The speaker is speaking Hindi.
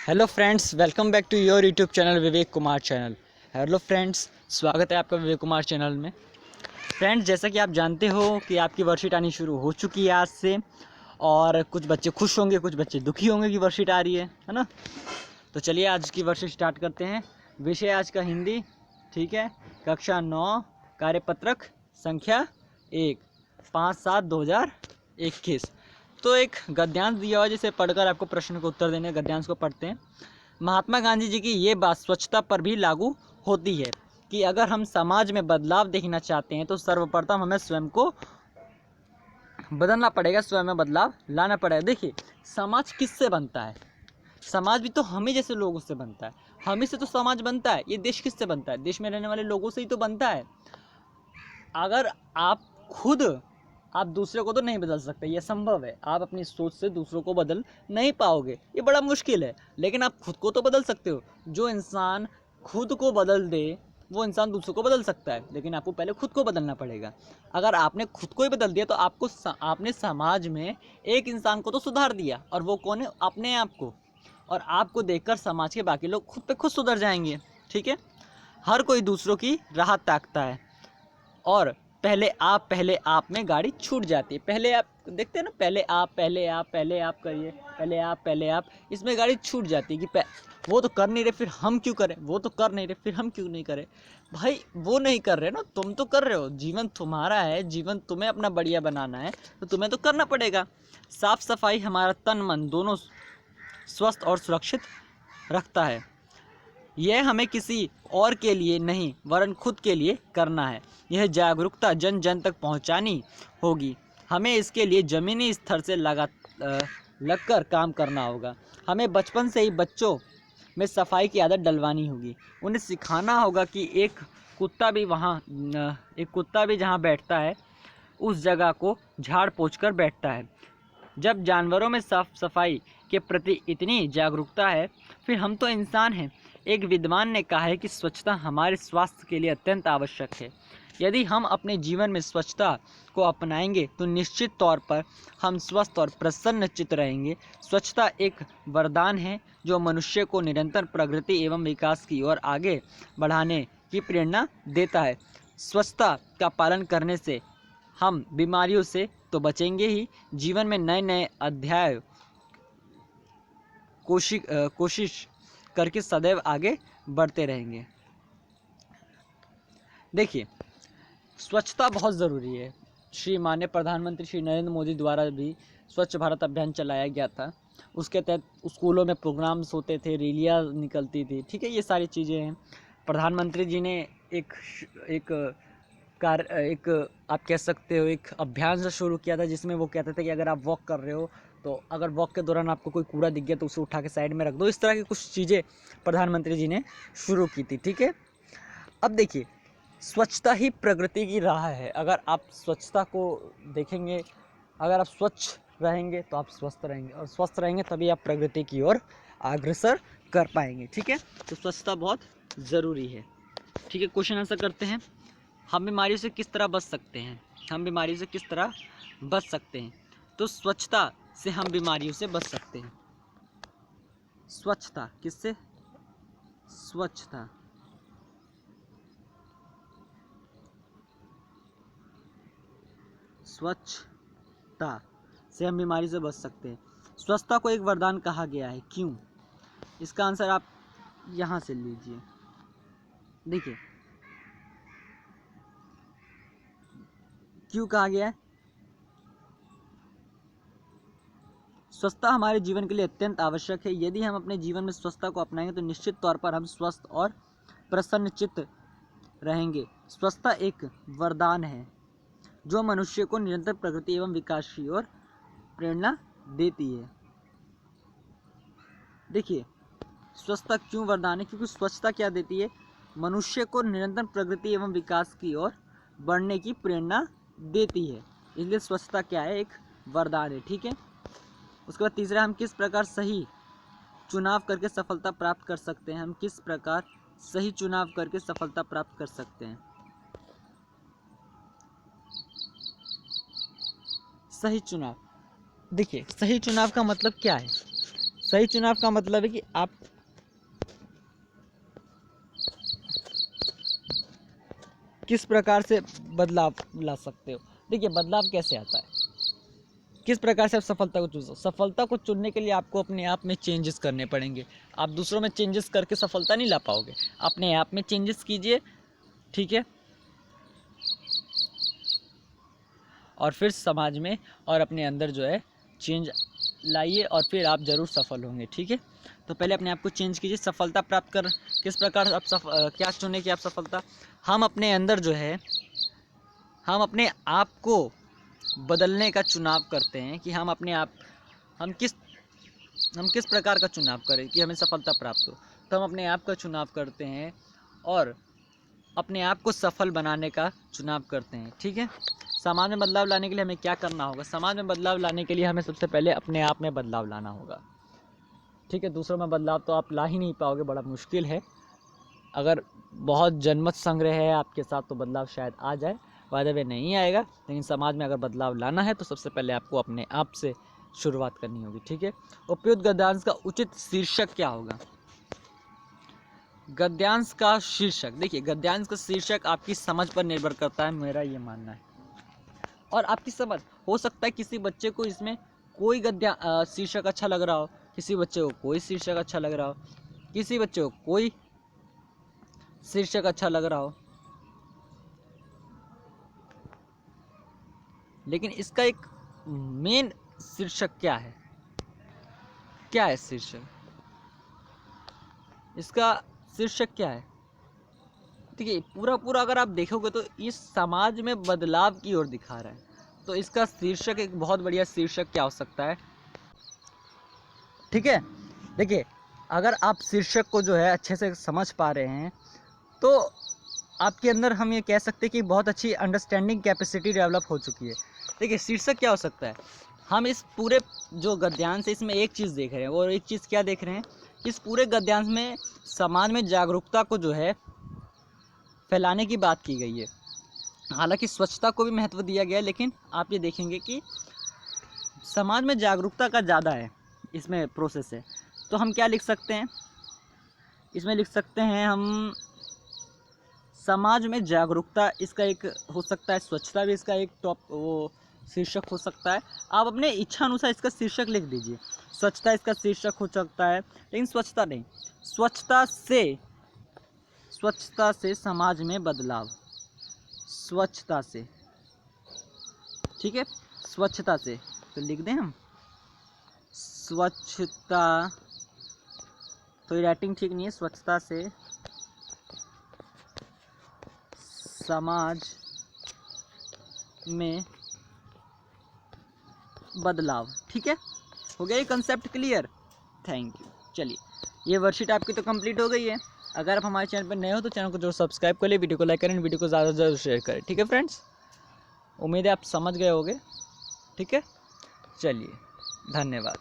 Hello friends, welcome back to your YouTube channel Vivek Kumar channel. Hello friends, स्वागत है आपका विवेक कुमार चैनल में। फ्रेंड्स, जैसा कि आप जानते हो कि आपकी वर्कशीट आनी शुरू हो चुकी है आज से, और कुछ बच्चे खुश होंगे, कुछ बच्चे दुखी होंगे कि वर्कशीट आ रही है ना। तो चलिए आज की वर्कशीट स्टार्ट करते हैं। विषय आज का हिंदी, ठीक है। कक्षा 9, कार्यपत्रक संख्या 1, 5/7/2021। तो एक गद्यांश दिया हुआ है जिसे पढ़कर आपको प्रश्न को उत्तर देने। गद्यांश को पढ़ते हैं। महात्मा गांधी जी की ये बात स्वच्छता पर भी लागू होती है कि अगर हम समाज में बदलाव देखना चाहते हैं तो सर्वप्रथम हमें स्वयं को बदलना पड़ेगा, स्वयं में बदलाव लाना पड़ेगा। देखिए, समाज किससे बनता है? समाज भी तो हमें जैसे लोगों से बनता है। हम ही से तो समाज बनता है। ये देश किससे बनता है? देश में रहने वाले लोगों से ही तो बनता है। अगर आप खुद आप दूसरे को तो नहीं बदल सकते, ये संभव है। आप अपनी सोच से दूसरों को बदल नहीं पाओगे, ये बड़ा मुश्किल है। लेकिन आप खुद को तो बदल सकते हो। जो इंसान खुद को बदल दे वो इंसान दूसरों को बदल सकता है, लेकिन आपको पहले खुद को बदलना पड़ेगा। अगर आपने खुद को ही बदल दिया तो आपने समाज में एक इंसान को तो सुधार दिया, और वो कौन है? अपने आप को। और आपको देखकर समाज के बाकी लोग खुद पे खुद सुधर जाएंगे, ठीक है। हर कोई दूसरों की राह ताकता है, और पहले आप में गाड़ी छूट जाती है। पहले आप देखते हैं ना, पहले आप करिए, पहले आप, इसमें गाड़ी छूट जाती है कि वो तो कर नहीं रहे, फिर हम क्यों करें? वो तो कर नहीं रहे, फिर हम क्यों नहीं करें? भाई, वो नहीं कर रहे ना, तुम तो कर रहे हो। जीवन तुम्हारा है, जीवन तुम्हें अपना बढ़िया बनाना है, तो तुम्हें तो करना पड़ेगा। साफ सफाई हमारा तन मन दोनों स्वस्थ और सुरक्षित रखता है। यह हमें किसी और के लिए नहीं वरन खुद के लिए करना है। यह जागरूकता जन जन तक पहुंचानी होगी। हमें इसके लिए ज़मीनी स्तर से लगकर काम करना होगा। हमें बचपन से ही बच्चों में सफाई की आदत डलवानी होगी। उन्हें सिखाना होगा कि एक कुत्ता भी जहाँ बैठता है उस जगह को झाड़ पोंछ कर बैठता है। जब जानवरों में साफ सफाई के प्रति इतनी जागरूकता है, फिर हम तो इंसान हैं। एक विद्वान ने कहा है कि स्वच्छता हमारे स्वास्थ्य के लिए अत्यंत आवश्यक है। यदि हम अपने जीवन में स्वच्छता को अपनाएंगे तो निश्चित तौर पर हम स्वस्थ और प्रसन्न चित्त रहेंगे। स्वच्छता एक वरदान है जो मनुष्य को निरंतर प्रगति एवं विकास की ओर आगे बढ़ाने की प्रेरणा देता है। स्वच्छता का पालन करने से हम बीमारियों से तो बचेंगे ही, जीवन में नए नए अध्याय कोशिश करके सदैव आगे बढ़ते रहेंगे। देखिए, स्वच्छता बहुत ज़रूरी है। श्री माननीय प्रधानमंत्री श्री नरेंद्र मोदी द्वारा भी स्वच्छ भारत अभियान चलाया गया था। उसके तहत स्कूलों में प्रोग्राम्स होते थे, रैलियाँ निकलती थी, ठीक है। ये सारी चीज़ें हैं। प्रधानमंत्री जी ने एक एक एक आप कह सकते हो एक अभियान से शुरू किया था, जिसमें वो कहते थे कि अगर आप वॉक कर रहे हो तो अगर वॉक के दौरान आपको कोई कूड़ा दिख गया तो उसे उठा के साइड में रख दो। इस तरह की कुछ चीज़ें प्रधानमंत्री जी ने शुरू की थी, ठीक है। अब देखिए, स्वच्छता ही प्रगति की राह है। अगर आप स्वच्छता को देखेंगे, अगर आप स्वच्छ रहेंगे तो आप स्वस्थ रहेंगे, और स्वस्थ रहेंगे तभी आप प्रगति की ओर अग्रसर कर पाएंगे, ठीक है। तो स्वच्छता बहुत ज़रूरी है, ठीक है। क्वेश्चन आंसर करते हैं। हम बीमारियों से किस तरह बच सकते हैं? हम बीमारियों से किस तरह बच सकते हैं? तो स्वच्छता से हम बीमारियों से बच सकते हैं। स्वच्छता किससे? स्वच्छता स्वच्छता से हम बीमारी से बच सकते हैं। स्वच्छता को एक वरदान कहा गया है, क्यों? इसका आंसर आप यहाँ से लीजिए। देखिए, क्यों कहा गया है? स्वच्छता हमारे जीवन के लिए अत्यंत आवश्यक है। यदि हम अपने जीवन में स्वच्छता को अपनाएंगे तो निश्चित तौर पर हम स्वस्थ और प्रसन्नचित्त रहेंगे। स्वच्छता एक वरदान है जो मनुष्य को निरंतर प्रगति एवं विकास की ओर प्रेरणा देती है। देखिए, स्वच्छता क्यों वरदान है? क्योंकि स्वच्छता क्या देती है? मनुष्य को निरंतर प्रगति एवं विकास की ओर बढ़ने की प्रेरणा देती है। इसलिए स्वच्छता क्या है? एक वरदान है, ठीक है। उसके बाद तीसरा, हम किस प्रकार सही चुनाव करके सफलता प्राप्त कर सकते हैं? हम किस प्रकार सही चुनाव करके सफलता प्राप्त कर सकते हैं? सही चुनाव, देखिए, सही चुनाव का मतलब क्या है? सही चुनाव का मतलब है कि आप किस प्रकार से बदलाव ला सकते हो। देखिए बदलाव कैसे आता है, किस प्रकार से आप सफलता को चुनो। सफलता को चुनने के लिए आपको अपने आप में चेंजेस करने पड़ेंगे। आप दूसरों में चेंजेस करके सफलता नहीं ला पाओगे, अपने आप में चेंजेस कीजिए, ठीक है, और फिर समाज में और अपने अंदर जो है चेंज लाइए और फिर आप ज़रूर सफल होंगे, ठीक है। तो पहले अपने आप को चेंज कीजिए। सफलता प्राप्त कर किस प्रकार आप क्या चुने कि आप सफलता, हम अपने अंदर जो है हम अपने आप को बदलने का चुनाव करते हैं कि हम अपने आप हम किस प्रकार का चुनाव करें कि हमें सफलता प्राप्त हो। तो हम अपने आप का चुनाव करते हैं और अपने आप को सफल बनाने का चुनाव करते हैं, ठीक है। समाज में बदलाव लाने के लिए हमें क्या करना होगा, समाज में बदलाव लाने के लिए हमें सबसे पहले अपने आप में बदलाव लाना होगा, ठीक है। दूसरों में बदलाव तो आप ला ही नहीं पाओगे, बड़ा मुश्किल है। अगर बहुत जनमत संग्रह है आपके साथ तो बदलाव शायद आ जाए, बाय द वे नहीं आएगा, लेकिन समाज में अगर बदलाव लाना है तो सबसे पहले आपको अपने आप से शुरुआत करनी होगी, ठीक है। उपयुक्त गद्यांश का उचित शीर्षक क्या होगा। गद्यांश का शीर्षक, देखिए गद्यांश का शीर्षक आपकी समझ पर निर्भर करता है, मेरा ये मानना है। और आपकी समझ, हो सकता है किसी बच्चे को इसमें कोई शीर्षक अच्छा लग रहा हो, किसी बच्चे को कोई शीर्षक अच्छा लग रहा हो, किसी बच्चे को कोई शीर्षक अच्छा लग रहा हो, लेकिन इसका एक मेन शीर्षक क्या है, क्या है शीर्षक, इसका शीर्षक क्या है। देखिए पूरा अगर आप देखोगे तो इस समाज में बदलाव की ओर दिखा रहा है, तो इसका शीर्षक एक बहुत बढ़िया शीर्षक क्या हो सकता है, ठीक है। देखिए अगर आप शीर्षक को जो है अच्छे से समझ पा रहे हैं तो आपके अंदर हम ये कह सकते हैं कि बहुत अच्छी अंडरस्टैंडिंग कैपेसिटी डेवलप हो चुकी है। देखिए शीर्षक क्या हो सकता है, हम इस पूरे जो गद्यांश है इसमें एक चीज़ देख रहे हैं, और एक चीज़ क्या देख रहे हैं, इस पूरे गद्यांश में समाज में जागरूकता को जो है फैलाने की बात की गई है। हालांकि स्वच्छता को भी महत्व दिया गया है, लेकिन आप ये देखेंगे कि समाज में जागरूकता का ज़्यादा है इसमें प्रोसेस है। तो हम क्या लिख सकते हैं, इसमें लिख सकते हैं हम समाज में जागरूकता, इसका एक हो सकता है, स्वच्छता भी इसका एक टॉप वो शीर्षक हो सकता है। आप अपने इच्छा अनुसार इसका शीर्षक लिख दीजिए। स्वच्छता इसका शीर्षक हो सकता है, लेकिन स्वच्छता नहीं, स्वच्छता से समाज में बदलाव, स्वच्छता से, ठीक है, स्वच्छता से, तो लिख दें हम स्वच्छता, तो ये राइटिंग ठीक नहीं है, स्वच्छता से समाज में बदलाव, ठीक है। हो गया ये कंसेप्ट क्लियर, थैंक यू। चलिए ये वर्कशीट आपकी तो कंप्लीट हो गई है। अगर आप हमारे चैनल पर नए हो तो चैनल को जरूर सब्सक्राइब कर ले, वीडियो को लाइक करें, वीडियो को ज़्यादा से ज़्यादा शेयर करें, ठीक है फ्रेंड्स। उम्मीद है आप समझ गए होंगे, ठीक है। चलिए धन्यवाद।